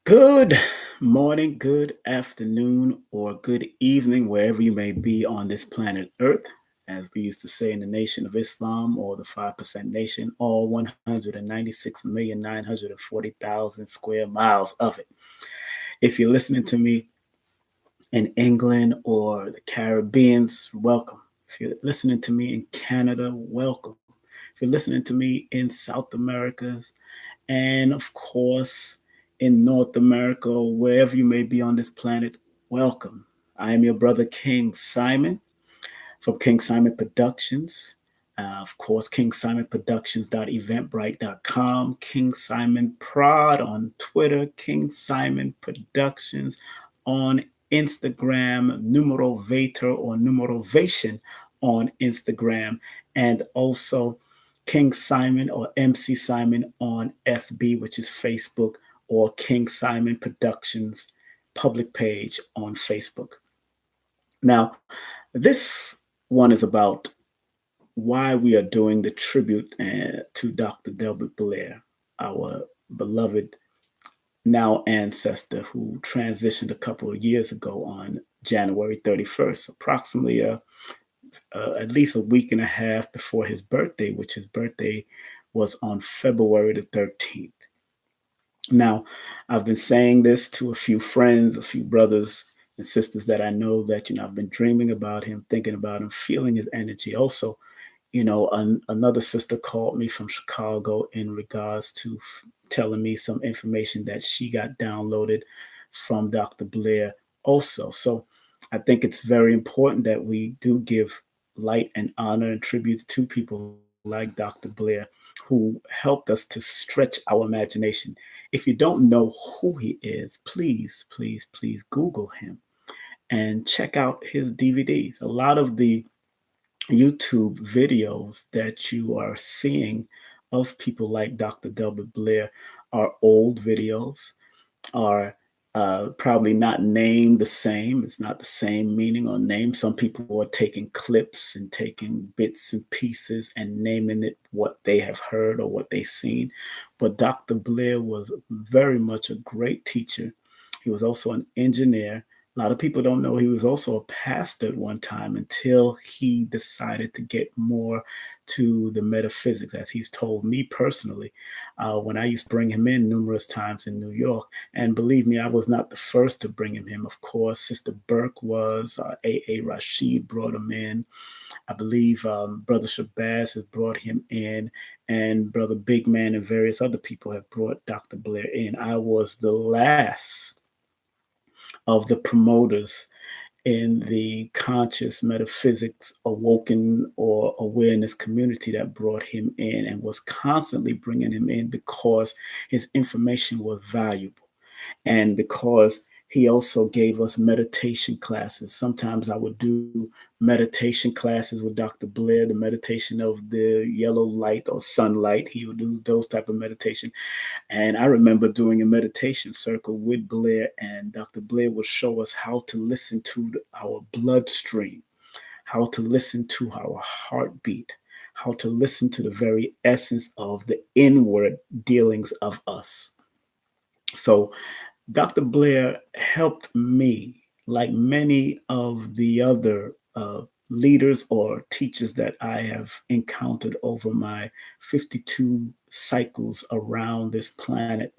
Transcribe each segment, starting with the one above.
Good morning, good afternoon, or good evening, wherever you may be on this planet Earth. As we used to say in the Nation of Islam or the 5% Nation, all 196,940,000 square miles of it. If you're listening to me in England or the Caribbeans, welcome. If you're listening to me in Canada, welcome. If you're listening to me in South America's, and of course, in North America or wherever you may be on this planet, welcome. I am your brother King Simon from King Simon Productions. Of course, KingSimonProductions.eventbrite.com, King Simon Prod on Twitter, King Simon Productions on Instagram, Numero Vator or Numerovation on Instagram, and also King Simon or MC Simon on FB, which is Facebook, or King Simon Productions public page on Facebook. Now, this one is about why we are doing the tribute to Dr. Delbert Blair, our beloved now ancestor who transitioned a couple of years ago on January 31st, approximately at least a week and a half before his birthday, which his birthday was on February the 13th. Now, I've been saying this to a few friends, a few brothers and sisters that I know that, I've been dreaming about him, thinking about him, feeling his energy. Also, another sister called me from Chicago in regards to telling me some information that she got downloaded from Dr. Blair also. So I think it's very important that we do give light and honor and tribute to people like Dr. Blair who helped us to stretch our imagination. If you don't know who he is, please, please, please Google him and check out his DVDs. A lot of the YouTube videos that you are seeing of people like Dr. Delbert Blair are old videos, are probably not named the same. It's not the same meaning or name. Some people are taking clips and taking bits and pieces and naming it what they have heard or what they've seen. But Dr. Blair was very much a great teacher. He was also an engineer. A lot of people don't know he was also a pastor at one time until he decided to get more to the metaphysics, as he's told me personally, when I used to bring him in numerous times in New York. And believe me, I was not the first to bring him in. Of course, Sister Burke was, A. Rashid brought him in. I believe Brother Shabazz has brought him in, and Brother Big Man and various other people have brought Dr. Blair in. I was the last of the promoters in the conscious metaphysics awoken or awareness community that brought him in and was constantly bringing him in because his information was valuable and because he also gave us meditation classes. Sometimes I would do meditation classes with Dr. Blair, the meditation of the yellow light or sunlight. He would do those type of meditation. And I remember doing a meditation circle with Blair, and Dr. Blair would show us how to listen to our bloodstream, how to listen to our heartbeat, how to listen to the very essence of the inward dealings of us. So Dr. Blair helped me, like many of the other leaders or teachers that I have encountered over my 52 cycles around this planet.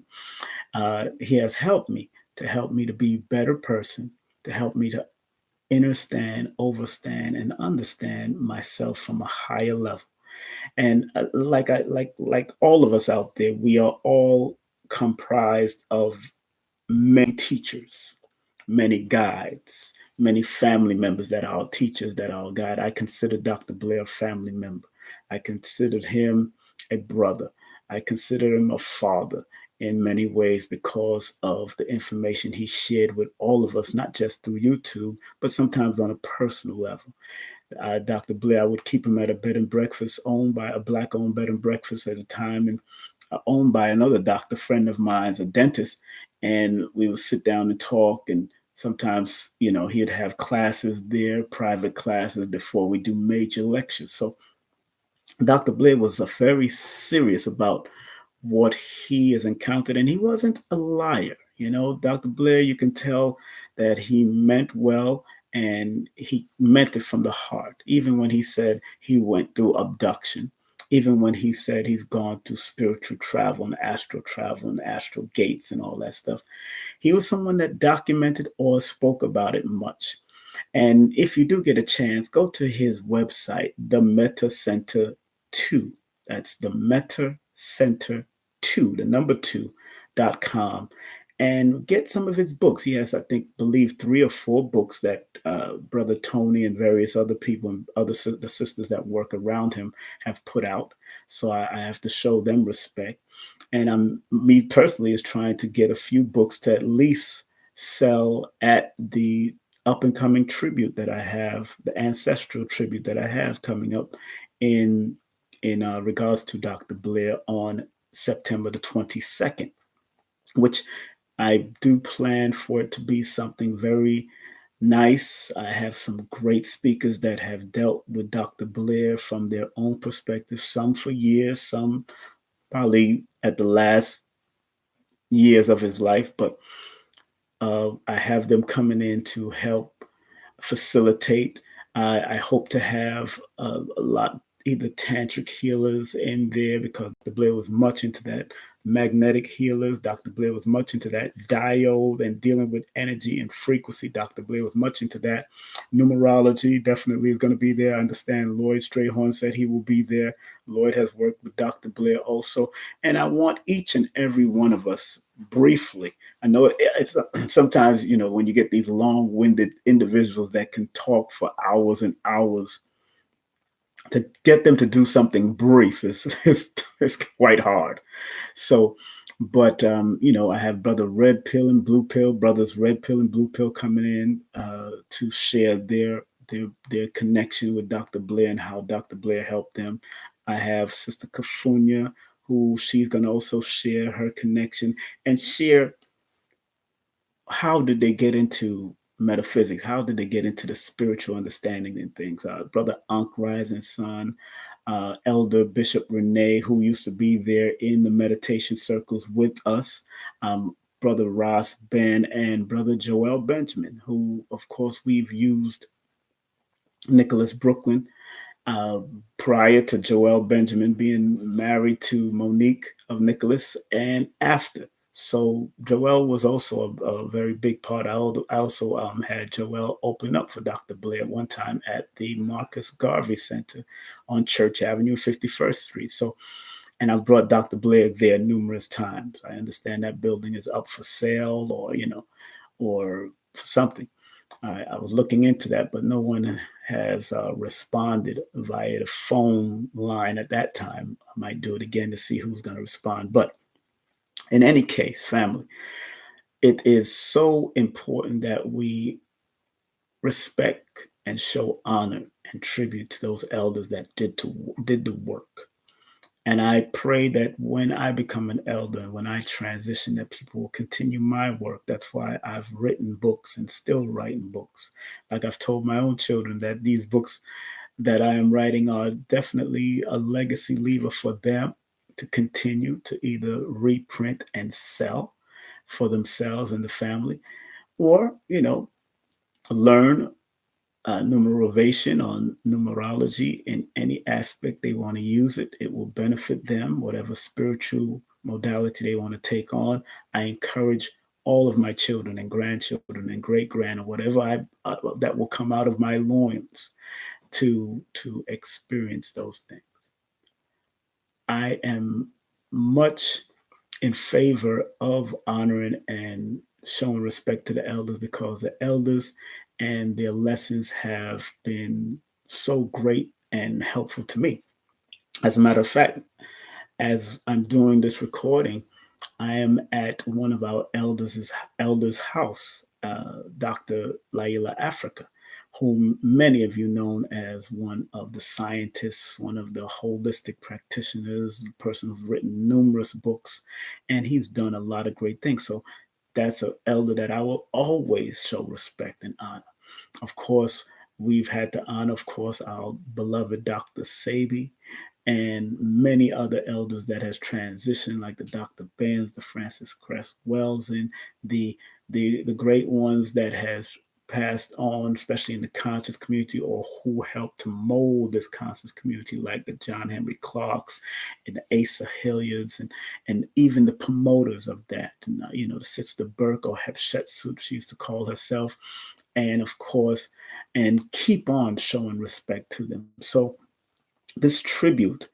He has help me to be a better person, to help me to understand, overstand, and understand myself from a higher level. And like all of us out there, we are all comprised of many teachers, many guides, many family members that are our teachers, that are our guide. I consider Dr. Blair a family member. I considered him a brother. I consider him a father in many ways because of the information he shared with all of us, not just through YouTube, but sometimes on a personal level. Dr. Blair, I would keep him at a bed and breakfast owned by a black owned bed and breakfast at a time, and owned by another doctor friend of mine's, a dentist. And we would sit down and talk. And sometimes, he'd have classes there, private classes before we do major lectures. So Dr. Blair was very serious about what he has encountered, and he wasn't a liar. Dr. Blair, you can tell that he meant well and he meant it from the heart. Even when he said he went through abduction, even when he said he's gone through spiritual travel and astral gates and all that stuff, he was someone that documented or spoke about it much. And if you do get a chance, go to his website, the Meta Center 2. That's the Meta Center 2, the number 2.com, and get some of his books. He has, I think, believe 3 or 4 books that Brother Tony and various other people and the sisters that work around him have put out. So I have to show them respect. And me personally is trying to get a few books to at least sell at the up and coming tribute that I have, the ancestral tribute that I have coming up in regards to Dr. Blair on September the 22nd, which I do plan for it to be something very nice. I have some great speakers that have dealt with Dr. Blair from their own perspective, some for years, some probably at the last years of his life, but I have them coming in to help facilitate. I hope to have a lot either tantric healers in there because Dr. Blair was much into that. Magnetic healers, Dr. Blair was much into that. Diode and dealing with energy and frequency, Dr. Blair was much into that. Numerology definitely is going to be there. I understand Lloyd Strayhorn said he will be there. Lloyd has worked with Dr. Blair also. And I want each and every one of us briefly. I know it's sometimes, when you get these long-winded individuals that can talk for hours and hours, to get them to do something brief is quite hard. So, but I have Brother Red Pill and Blue Pill, brothers Red Pill and Blue Pill coming in to share their connection with Dr. Blair and how Dr. Blair helped them. I have Sister Kafunya, who she's going to also share her connection and share how did they get into metaphysics? How did they get into the spiritual understanding and things? Brother Ankh Rising Sun, Elder Bishop Renee, who used to be there in the meditation circles with us, Brother Ross Ben, and Brother Joel Benjamin, who, of course, we've used Nicholas Brooklyn uh, prior to Joel Benjamin being married to Monique of Nicholas and after. So Joel was also a very big part. I also had Joel open up for Dr. Blair one time at the Marcus Garvey Center on Church Avenue, 51st Street. So, and I've brought Dr. Blair there numerous times. I understand that building is up for sale or something. I was looking into that, but no one has responded via the phone line at that time. I might do it again to see who's going to respond. But in any case, family, it is so important that we respect and show honor and tribute to those elders that did the work. And I pray that when I become an elder and when I transition, that people will continue my work. That's why I've written books and still writing books. Like I've told my own children that these books that I am writing are definitely a legacy lever for them to continue to either reprint and sell for themselves and the family, or, learn numerovation on numerology in any aspect they want to use it. It will benefit them, whatever spiritual modality they want to take on. I encourage all of my children and grandchildren and great grand or whatever that will come out of my loins to experience those things. I am much in favor of honoring and showing respect to the elders because the elders and their lessons have been so great and helpful to me. As a matter of fact, as I'm doing this recording, I am at one of our elders' house, Dr. Laila Africa, whom many of you know as one of the scientists, one of the holistic practitioners, a person who's written numerous books, and he's done a lot of great things. So that's an elder that I will always show respect and honor. Of course, we've had to honor, of course, our beloved Dr. Sabi and many other elders that has transitioned, like the Dr. Benz, the Francis Cress Wells, and the the great ones that has passed on, especially in the conscious community, or who helped to mold this conscious community, like the John Henry Clarks and the Asa Hilliards, and even the promoters of that, and, the Sister Burke, or Hatshepsut, she used to call herself, and of course, and keep on showing respect to them. So this tribute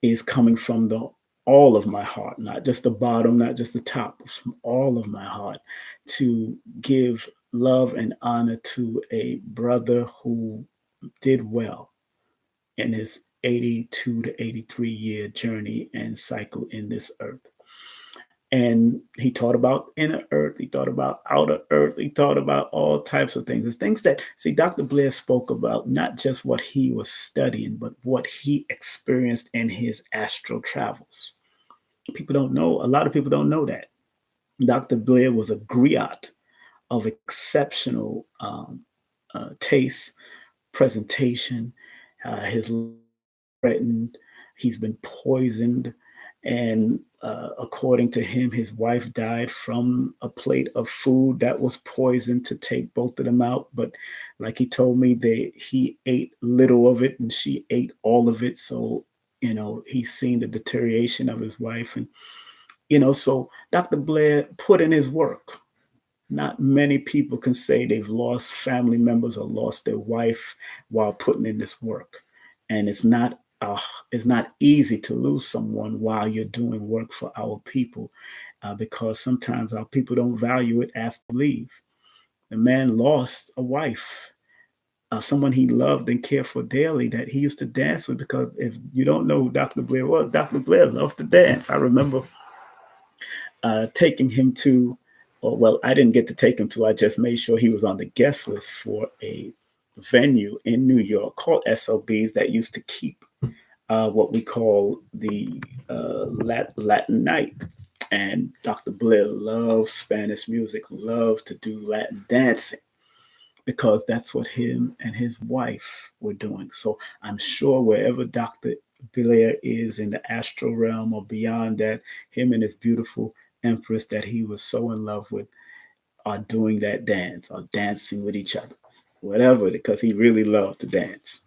is coming from the all of my heart, not just the bottom, not just the top, but from all of my heart, to give love and honor to a brother who did well in his 82 to 83-year journey and cycle in this earth. And he taught about inner earth, he taught about outer earth, he taught about all types of things. There's things that, see, Dr. Blair spoke about not just what he was studying, but what he experienced in his astral travels. People don't know, a lot of people don't know that. Dr. Blair was a griot of exceptional taste, presentation. His threatened, he's been poisoned, and according to him, his wife died from a plate of food that was poisoned to take both of them out. But like he told me, he ate little of it and she ate all of it. So he's seen the deterioration of his wife, and so Dr. Blair put in his work. Not many people can say they've lost family members or lost their wife while putting in this work. And it's not easy to lose someone while you're doing work for our people, because sometimes our people don't value it after you leave. The man lost a wife, someone he loved and cared for daily, that he used to dance with. Because if you don't know who Dr. Blair was, Dr. Blair loved to dance. I remember taking him to, or well, I didn't get to take him to, I just made sure he was on the guest list for a venue in New York called SOBs that used to keep what we call the Latin night. And Dr. Blair loved Spanish music, loved to do Latin dancing, because that's what him and his wife were doing. So I'm sure wherever Dr. Blair is in the astral realm or beyond that, him and his beautiful empress that he was so in love with are doing that dance or dancing with each other, whatever, because he really loved to dance.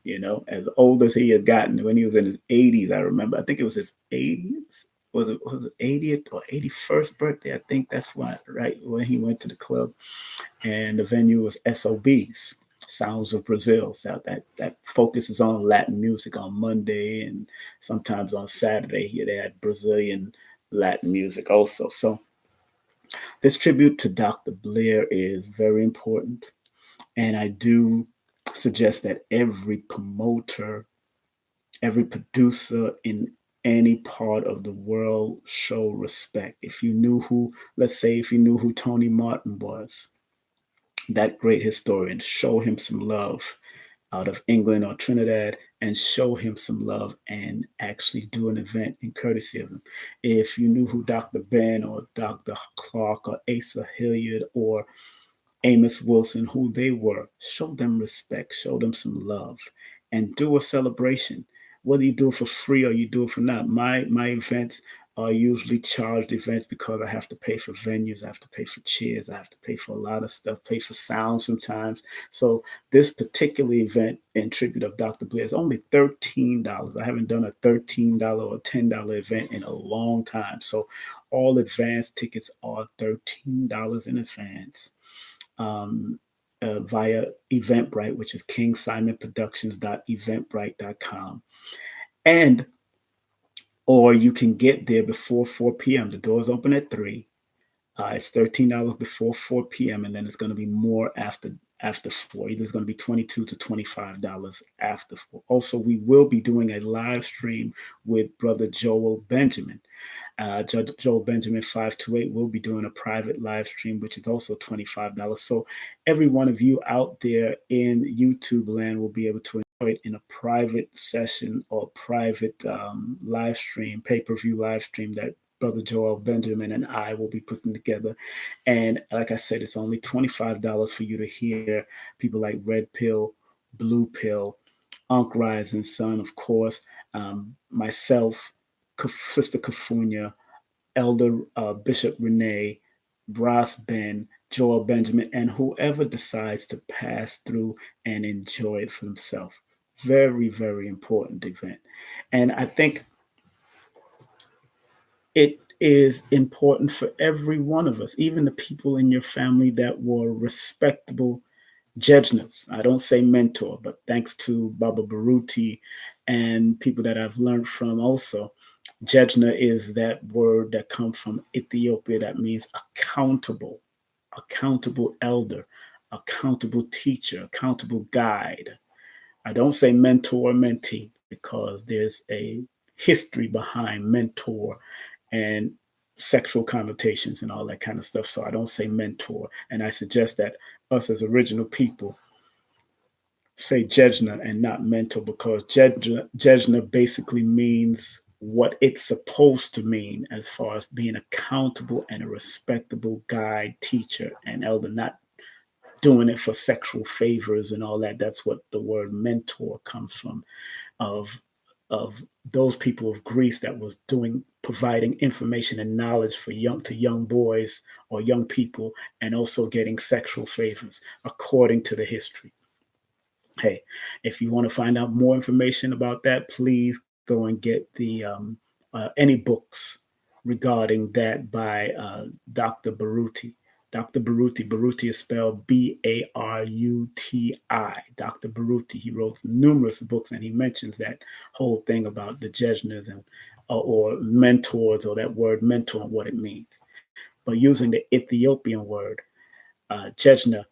As old as he had gotten, when he was in his 80s, I remember, I think it was his 80s. Was it 80th or 81st birthday? I think that's why, right, when he went to the club, and the venue was SOBs, Sounds of Brazil. So that focuses on Latin music on Monday, and sometimes on Saturday here they had Brazilian Latin music also. So this tribute to Dr. Blair is very important, and I do suggest that every promoter, every producer in any part of the world show respect. If you knew who, let's say, if you knew who Tony Martin was, that great historian, show him some love out of England or Trinidad, and show him some love and actually do an event in courtesy of him. If you knew who Dr. Ben or Dr. Clark or Asa Hilliard or Amos Wilson, who they were, show them respect, show them some love, and do a celebration. Whether you do it for free or you do it for not. My events are usually charged events because I have to pay for venues, I have to pay for chairs, I have to pay for a lot of stuff, pay for sound sometimes. So this particular event in tribute of Dr. Blair is only $13. I haven't done a $13 or $10 event in a long time. So all advance tickets are $13 in advance, via Eventbrite, which is KingSimonProductions.eventbrite.com. And or you can get there before 4 p.m. The doors open at 3. It's $13 before 4 p.m. and then it's going to be more after 4. It's going to be $22 to $25 after 4. Also, we will be doing a live stream with Brother Joel Benjamin. Joel Benjamin 528 will be doing a private live stream, which is also $25. So every one of you out there in YouTube land will be able to enjoy it in a private session or private live stream, pay-per-view live stream that Brother Joel Benjamin and I will be putting together. And like I said, it's only $25 for you to hear people like Red Pill, Blue Pill, Unk Rising Sun, of course, myself, Sister Kafunya, Elder Bishop Renee, Ross Ben, Joel Benjamin, and whoever decides to pass through and enjoy it for themselves. Very, very important event. And I think it is important for every one of us, even the people in your family that were respectable judges. I don't say mentor, but thanks to Baba Baruti and people that I've learned from also, Jejna is that word that comes from Ethiopia that means accountable, accountable elder, accountable teacher, accountable guide. I don't say mentor or mentee because there's a history behind mentor and sexual connotations and all that kind of stuff. So I don't say mentor. And I suggest that us as original people say Jejna and not mentor because Jejna basically means what it's supposed to mean as far as being accountable and a respectable guide, teacher, and elder, not doing it for sexual favors and all that. That's what the word mentor comes from, of of those people of Greece that was doing providing information and knowledge for young boys or young people, and also getting sexual favors according to the history. Hey, if you want to find out more information about that, please go and get the any books regarding that by Dr. Baruti. Dr. Baruti. Baruti is spelled Baruti. Dr. Baruti. He wrote numerous books, and he mentions that whole thing about the Jejnas and or mentors, or that word mentor and what it means. But using the Ethiopian word, Jejna,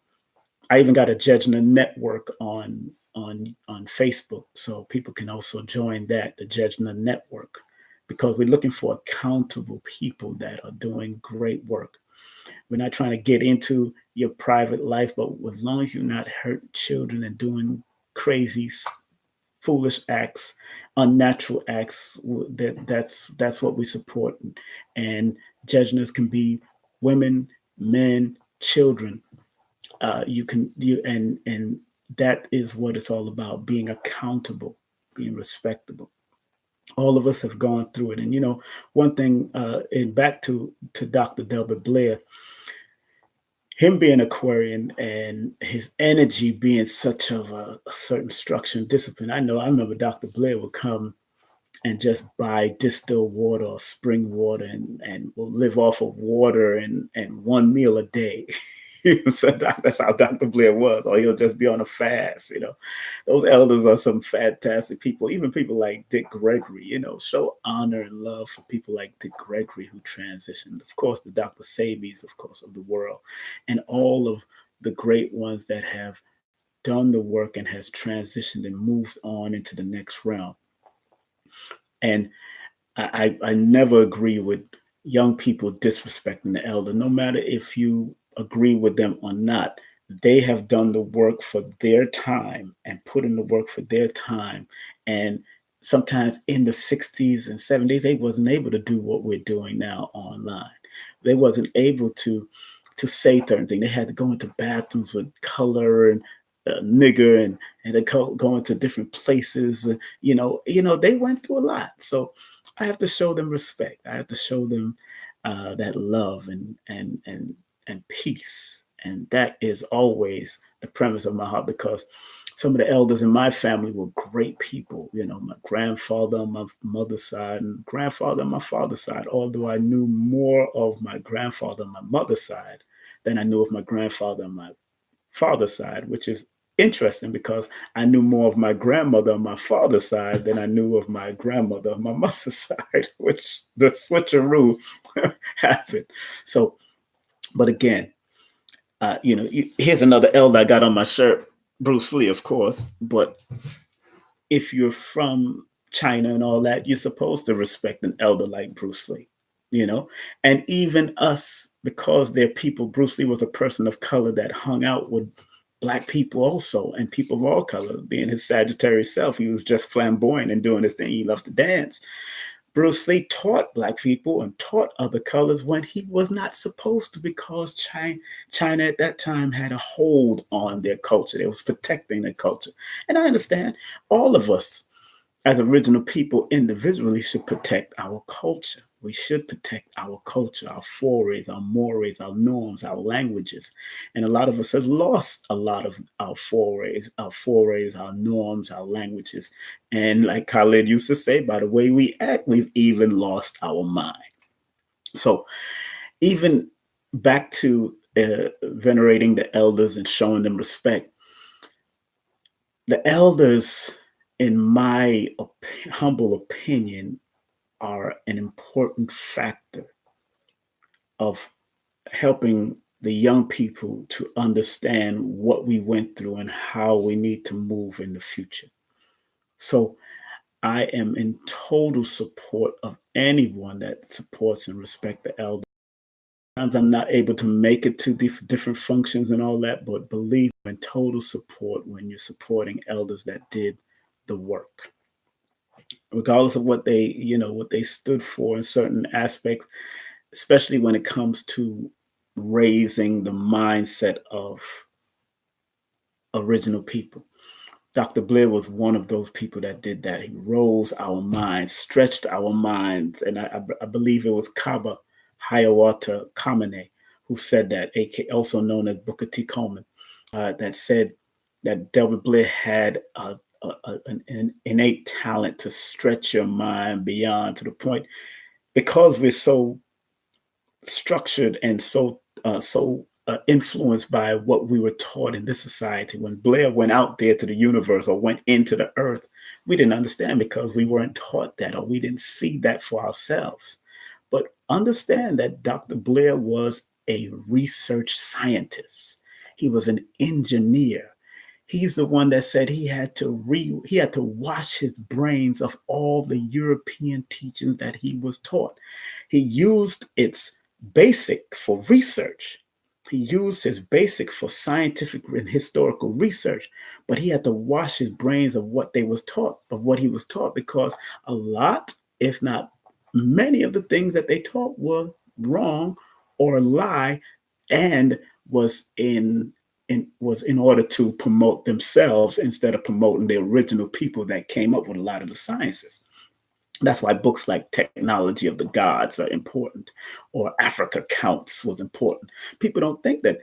I even got a Jejna network on Facebook, so people can also join that, the Jejna network, because we're looking for accountable people that are doing great work. We're not trying to get into your private life, but as long as you're not hurting children and doing crazy, foolish acts, unnatural acts, that's what we support. And Jejnas can be women, men, children. You can you and that is what it's all about: being accountable, being respectable. All of us have gone through it, and one thing. And back to Dr. Delbert Blair, him being Aquarian and his energy being such of a certain structure and discipline. I remember Dr. Blair would come and just buy distilled water or spring water, and will live off of water and one meal a day. So that's how Dr. Blair was, or he'll just be on a fast. Those elders are some fantastic people. Even people like Dick Gregory, show honor and love for people like Dick Gregory who transitioned. Of course, the Dr. Sabies, of course, of the world, and all of the great ones that have done the work and has transitioned and moved on into the next realm. And I never agree with young people disrespecting the elder, no matter if you agree with them or not. They have done the work for their time and put in the work for their time. And sometimes in the 60s and 70s, they wasn't able to do what we're doing now online. They wasn't able to say certain things. They had to go into bathrooms with color and nigger, and they go into different places. They went through a lot. So I have to show them respect. I have to show them that love and peace, and that is always the premise of my heart, because some of the elders in my family were great people. My grandfather on my mother's side and grandfather on my father's side. Although I knew more of my grandfather on my mother's side than I knew of my grandfather on my father's side, which is interesting because I knew more of my grandmother on my father's side than I knew of my grandmother on my mother's side, which the switcheroo happened. So, but again, here's another elder I got on my shirt, Bruce Lee, of course. But if you're from China and all that, you're supposed to respect an elder like Bruce Lee, and even us, because they're people. Bruce Lee was a person of color that hung out with Black people also, and people of all color. Being his Sagittarius self, he was just flamboyant and doing his thing. He loved to dance. Bruce Lee taught Black people and taught other colors when he was not supposed to, because China at that time had a hold on their culture. They was protecting their culture. And I understand all of us as original people individually should protect our culture. We should protect our culture, our forays, our mores, our norms, our languages. And a lot of us have lost a lot of our forays, our norms, our languages. And like Khalid used to say, by the way we act, we've even lost our mind. So even back to venerating the elders and showing them respect, the elders, in my humble opinion, are an important factor of helping the young people to understand what we went through and how we need to move in the future. So I am in total support of anyone that supports and respects the elders. Sometimes I'm not able to make it to different functions and all that, but believe me, in total support when you're supporting elders that did the work, regardless of what they stood for in certain aspects, especially when it comes to raising the mindset of original people. Dr. Blair was one of those people that did that. He rose our minds, stretched our minds, and I believe it was Kaba Hayawata Kamene who said that, also known as Booker T. Coleman, that said that Delbert Blair had an innate talent to stretch your mind beyond, to the point, because we're so structured and so influenced by what we were taught in this society. When Blair went out there to the universe or went into the earth, we didn't understand because we weren't taught that, or we didn't see that for ourselves. But understand that Dr. Blair was a research scientist. He was an engineer. He's the one that said he had to wash his brains of all the European teachings that he was taught. He used its basic for research. He used his basics for scientific and historical research, but he had to wash his brains of what he was taught, because a lot, if not many of the things that they taught were wrong or a lie, and was in order to promote themselves instead of promoting the original people that came up with a lot of the sciences. That's why books like Technology of the Gods are important, or Africa Counts was important. People don't think that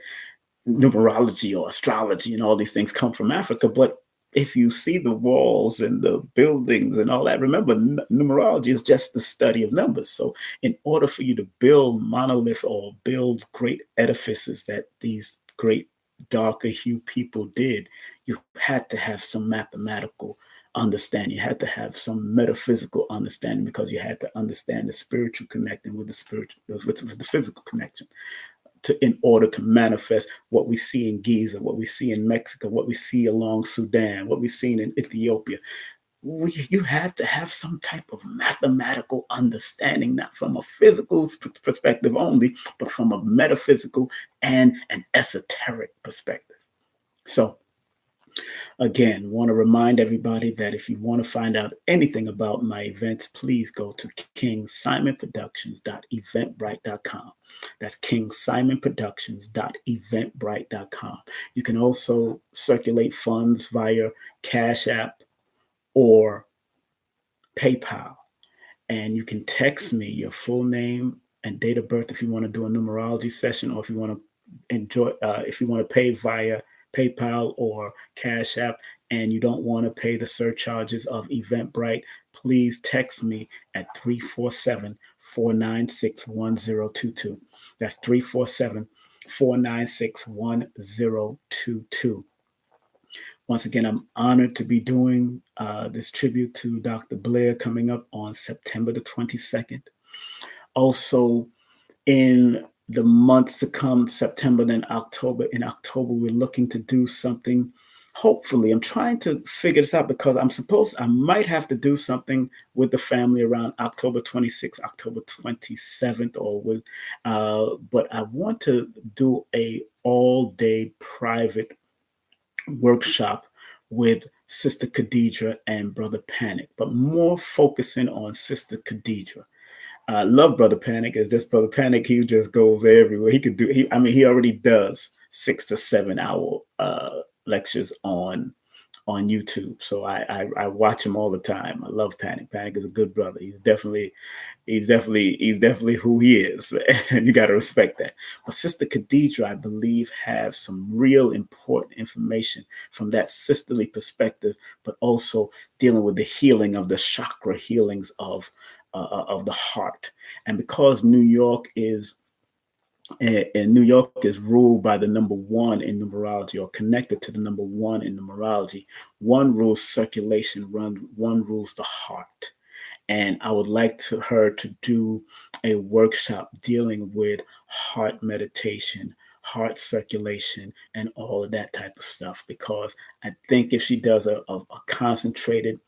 numerology or astrology and all these things come from Africa, but if you see the walls and the buildings and all that, remember, numerology is just the study of numbers. So in order for you to build monoliths or build great edifices that these great darker hue people did, you had to have some mathematical understanding. You had to have some metaphysical understanding, because you had to understand the spiritual connecting with the spiritual, with the physical connection, in order to manifest what we see in Giza, what we see in Mexico, what we see along Sudan, what we've seen in Ethiopia. You had to have some type of mathematical understanding, not from a physical perspective only, but from a metaphysical and an esoteric perspective. So again, want to remind everybody that if you want to find out anything about my events, please go to kingsimonproductions.eventbrite.com. That's kingsimonproductions.eventbrite.com. You can also circulate funds via Cash App or PayPal. And you can text me your full name and date of birth if you want to do a numerology session, or if you want to pay via PayPal or Cash App, and you don't want to pay the surcharges of Eventbrite, please text me at 347-496-1022. That's 347-496-1022. Once again, I'm honored to be doing this tribute to Dr. Blair, coming up on September the 22nd. Also, in the months to come, September, then October. In October, we're looking to do something. Hopefully, I'm trying to figure this out, because I might have to do something with the family around October 26th, October 27th, but I want to do a all-day private workshop with Sister Khadidra and Brother Panic, but more focusing on Sister Khadidra. I love Brother Panic. It's just Brother Panic. He just goes everywhere. He already does 6 to 7 hour lectures on on YouTube. So I watch him all the time. I love Panic. Panic is a good brother. He's definitely who he is, and you got to respect that. But Sister Khadijah, I believe, have some real important information from that sisterly perspective, but also dealing with the healing of the chakra healings of the heart. And because New York is ruled by the number one in numerology, or connected to the number one in numerology. One rules circulation, one rules the heart. And I would like her to do a workshop dealing with heart meditation, heart circulation, and all of that type of stuff. Because I think if she does a concentrated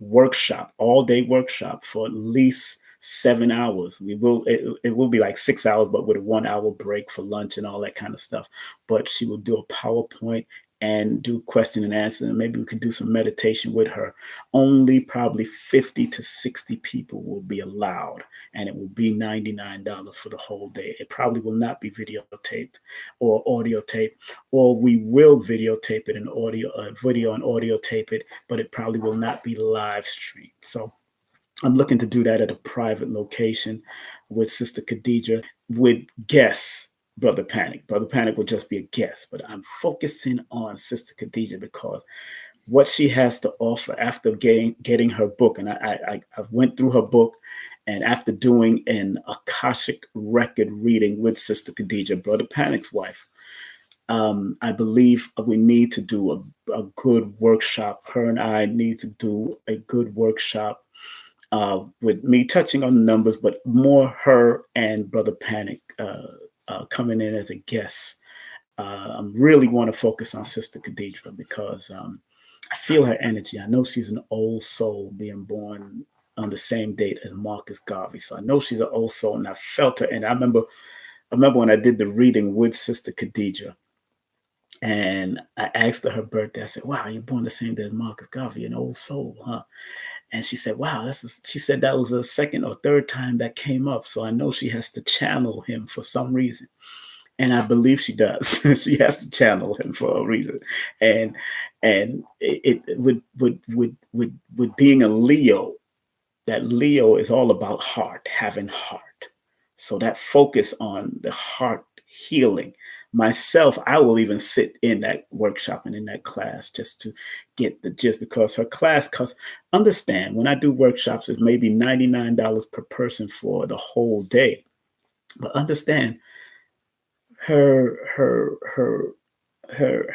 workshop, all day workshop for at least 7 hours, it will be like 6 hours, but with a 1 hour break for lunch and all that kind of stuff. But she will do a PowerPoint and do question and answer, and maybe we could do some meditation with her. Only probably 50 to 60 people will be allowed, and it will be $99 for the whole day. It probably will not be videotaped or audio tape, or we will videotape it and video and audio tape it, but it probably will not be live streamed. So I'm looking to do that at a private location with Sister Khadijah, with guests. Brother Panic. Brother Panic will just be a guest, but I'm focusing on Sister Khadijah because what she has to offer after getting her book, and I went through her book, and after doing an Akashic record reading with Sister Khadijah, Brother Panic's wife, I believe we need to do a good workshop. Her and I need to do a good workshop with me touching on the numbers, but more her and Brother Panic coming in as a guest. I really want to focus on Sister Khadijah because I feel her energy. I know she's an old soul being born on the same date as Marcus Garvey. So I know she's an old soul, and I felt her. And I remember when I did the reading with Sister Khadijah, and I asked her birthday. I said, "Wow, you're born the same day as Marcus Garvey, an old soul, huh?" And she said, "Wow, she said that was the second or third time that came up. So I know she has to channel him for some reason." And I believe she does. She has to channel him for a reason. And it with being a Leo, that Leo is all about heart, having heart. So that focus on the heart healing. Myself, I will even sit in that workshop and in that class just to get the gist, because her class costs, understand, when I do workshops, it's maybe $99 per person for the whole day. But understand, her her her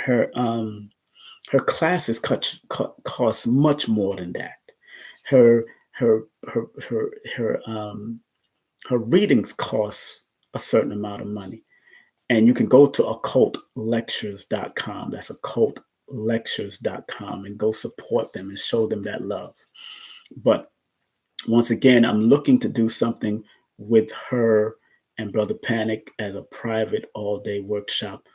her classes cost much more than that. Her her her her her readings cost a certain amount of money. And you can go to occultlectures.com. That's occultlectures.com, and go support them and show them that love. But once again, I'm looking to do something with her and Brother Panic as a private all-day workshop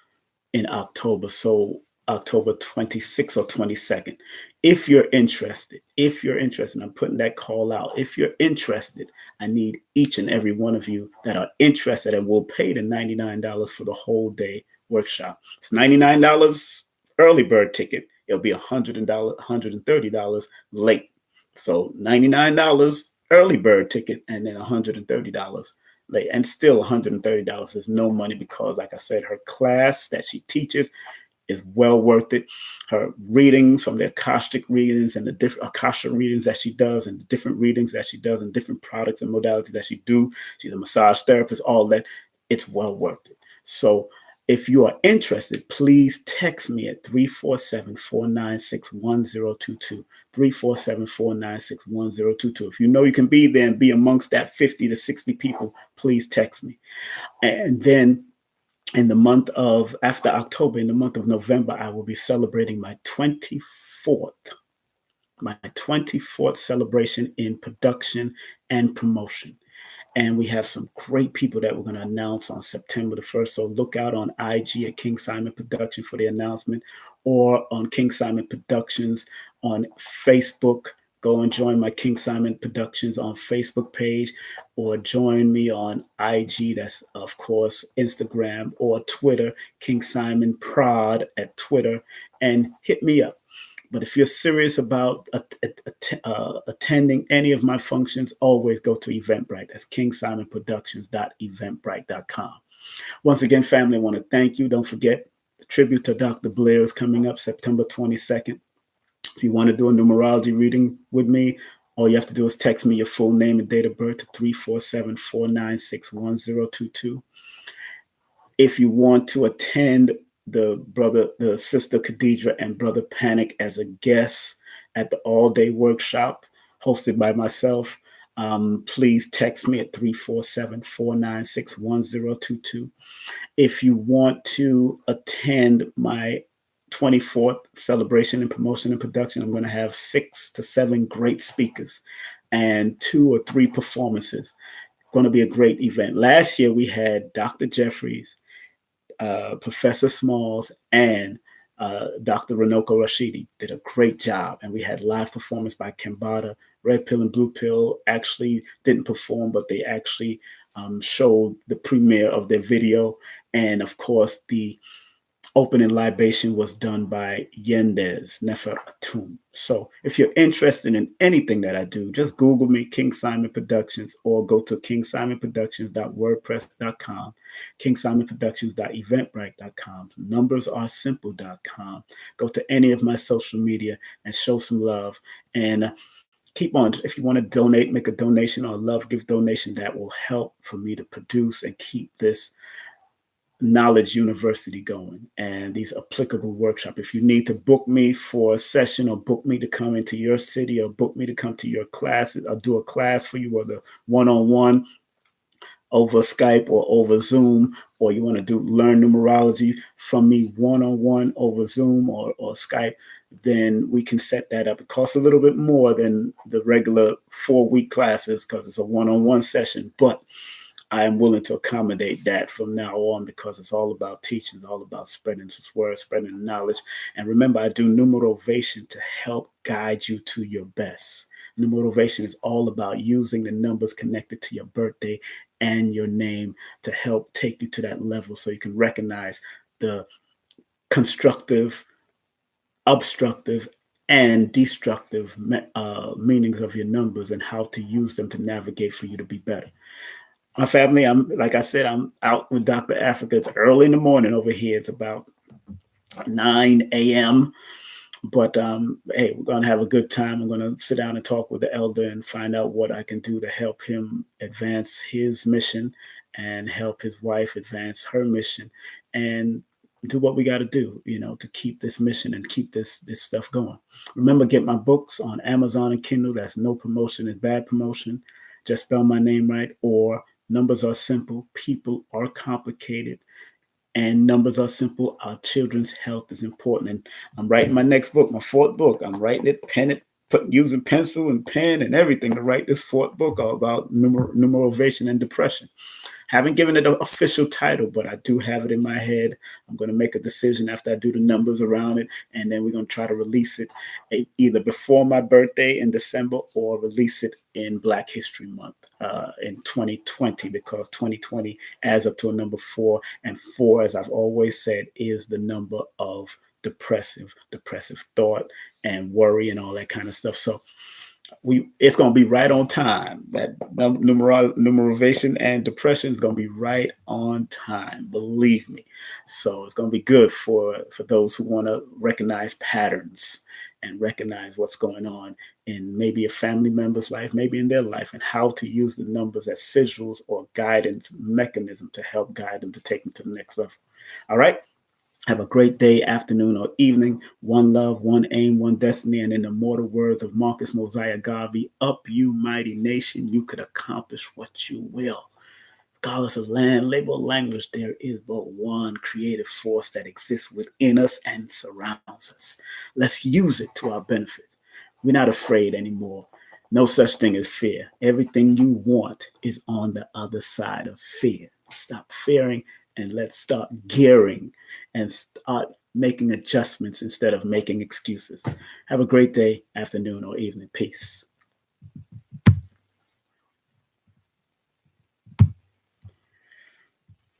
in October. So October 26th or 22nd. If you're interested, I'm putting that call out. If you're interested, I need each and every one of you that are interested and will pay the $99 for the whole day workshop. It's $99 early bird ticket. It'll be $130 late. So $99 early bird ticket, and then $130 late, and still $130 is no money, because like I said, her class that she teaches is well worth it. Her readings from the Akashic readings and the different Akashic readings that she does, and the different readings that she does, and different products and modalities that she do. She's a massage therapist, all that. It's well worth it. So if you are interested, please text me at 347-496-1022. 347-496-1022. If you know you can be there and be amongst that 50 to 60 people, please text me. And then in the month of, after October, in the month of November, I will be celebrating my 24th celebration in production and promotion. And we have some great people that we're going to announce on September the 1st. So look out on IG at King Simon Production for the announcement, or on King Simon Productions on Facebook. Go and join my King Simon Productions on Facebook page, or join me on IG. That's, of course, Instagram or Twitter, King Simon Prod at Twitter, and hit me up. But if you're serious about attending any of my functions, always go to Eventbrite. That's kingsimonproductions.eventbrite.com. Once again, family, I want to thank you. Don't forget, the tribute to Dr. Blair is coming up September 22nd. If you want to do a numerology reading with me, all you have to do is text me your full name and date of birth to 347-496-1022. If you want to attend the sister Khadija and brother Panic as a guest at the all-day workshop hosted by myself, please text me at 347-496-1022. If you want to attend my 24th celebration and promotion and production, I'm going to have 6 to 7 great speakers and 2 or 3 performances. Going to be a great event. Last year we had Dr. Jeffries, Professor Smalls, and Dr. Ranoko Rashidi did a great job. And we had live performance by Kambata. Red Pill and Blue Pill actually didn't perform, but they actually showed the premiere of their video. And of course, the opening libation was done by Yendez Nefer Atum. So if you're interested in anything that I do, just Google me, King Simon Productions, or go to kingsimonproductions.wordpress.com, kingsimonproductions.eventbrite.com, numbersaresimple.com. Go to any of my social media and show some love. And keep on, if you want to donate, make a donation or a love gift donation, that will help for me to produce and keep this knowledge university going and these applicable workshops. If you need to book me for a session or book me to come into your city or book me to come to your classes, I'll do a class for you, whether one-on-one over Skype or over Zoom, or you want to learn numerology from me one-on-one over Zoom or Skype, then we can set that up. It costs a little bit more than the regular 4-week classes because it's a one-on-one session, but I am willing to accommodate that from now on because it's all about teaching, it's all about spreading this word, spreading knowledge. And remember, I do numerovation to help guide you to your best. Numerovation is all about using the numbers connected to your birthday and your name to help take you to that level so you can recognize the constructive, obstructive, and destructive meanings of your numbers and how to use them to navigate for you to be better. My family, like I said, I'm out with Dr. Africa. It's early in the morning over here. It's about 9 a.m. But hey, we're going to have a good time. I'm going to sit down and talk with the elder and find out what I can do to help him advance his mission and help his wife advance her mission and do what we got to do, to keep this mission and keep this stuff going. Remember, get my books on Amazon and Kindle. That's No Promotion is Bad Promotion. Just spell my name right, or Numbers Are Simple, People Are Complicated, and Numbers Are Simple, Our Children's Health is Important. And I'm writing my next book, my 4th book. I'm writing it, using pencil and pen and everything to write this 4th book all about numerovation and depression. Haven't given it an official title, but I do have it in my head. I'm going to make a decision after I do the numbers around it, and then we're going to try to release it either before my birthday in December or release it in Black History Month in 2020, because 2020 adds up to a number 4, and 4, as I've always said, is the number of depressive thought and worry and all that kind of stuff. So it's going to be right on time. That numerovation and depression is going to be right on time, believe me. So it's going to be good for those who want to recognize patterns and recognize what's going on in maybe a family member's life, maybe in their life, and how to use the numbers as sigils or guidance mechanism to help guide them to take them to the next level. All right. Have a great day, afternoon, or evening. One love, one aim, one destiny. And in the immortal words of Marcus Mosiah Garvey, up you mighty nation, you could accomplish what you will. Regardless of land, label, language, there is but one creative force that exists within us and surrounds us. Let's use it to our benefit. We're not afraid anymore. No such thing as fear. Everything you want is on the other side of fear. Stop fearing and let's start gearing and start making adjustments instead of making excuses. Have a great day, afternoon, or evening. Peace.